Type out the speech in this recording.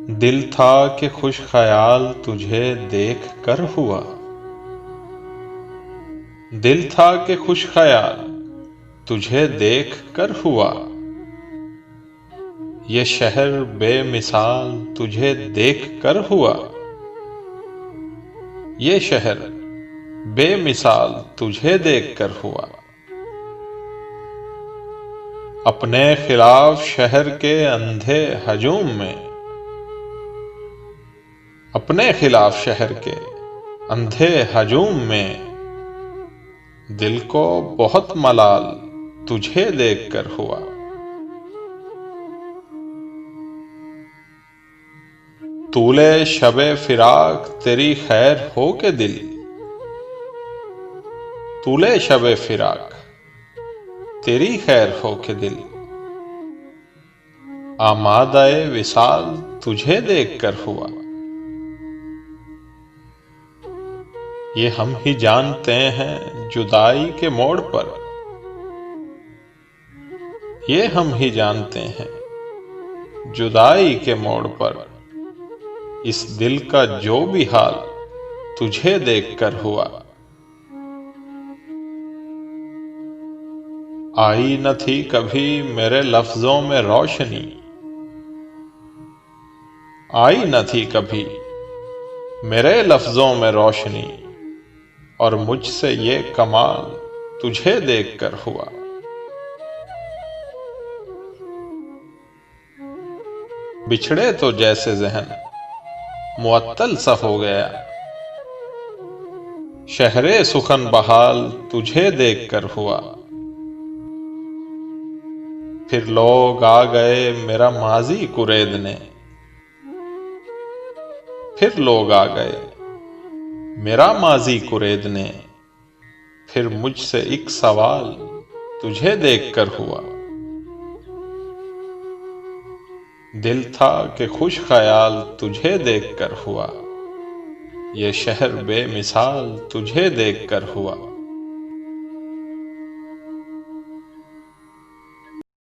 दिल था कि खुश ख्याल तुझे देख कर हुआ। दिल था कि खुश ख्याल तुझे देख कर हुआ। ये शहर बेमिसाल तुझे देख कर हुआ। ये शहर बेमिसाल तुझे देख कर हुआ। अपने खिलाफ शहर के अंधे हजूम में, अपने खिलाफ शहर के अंधे हजूम में, दिल को बहुत मलाल तुझे देख कर हुआ। तूले शबे फिराक तेरी खैर हो के दिल, तूले शबे फिराक तेरी खैर हो के दिल, आमादाए विसाल तुझे देख कर हुआ। ये हम ही जानते हैं जुदाई के मोड़ पर, ये हम ही जानते हैं जुदाई के मोड़ पर, इस दिल का जो भी हाल तुझे देख कर हुआ। आई न थी कभी मेरे लफ्जों में रोशनी, आई न थी कभी मेरे लफ्जों में रोशनी, और मुझसे ये कमाल तुझे देख कर हुआ। बिछड़े तो जैसे जहन मुअत्तल सा हो गया, शहरे सुखन बहाल तुझे देख कर हुआ। फिर लोग आ गए मेरा माजी कुरेदने, फिर लोग आ गए मेरा माजी कुरेदने, फिर मुझसे एक सवाल तुझे देख कर हुआ। दिल था कि खुश ख्याल तुझे देख कर हुआ। ये शहर बेमिसाल तुझे देख कर हुआ।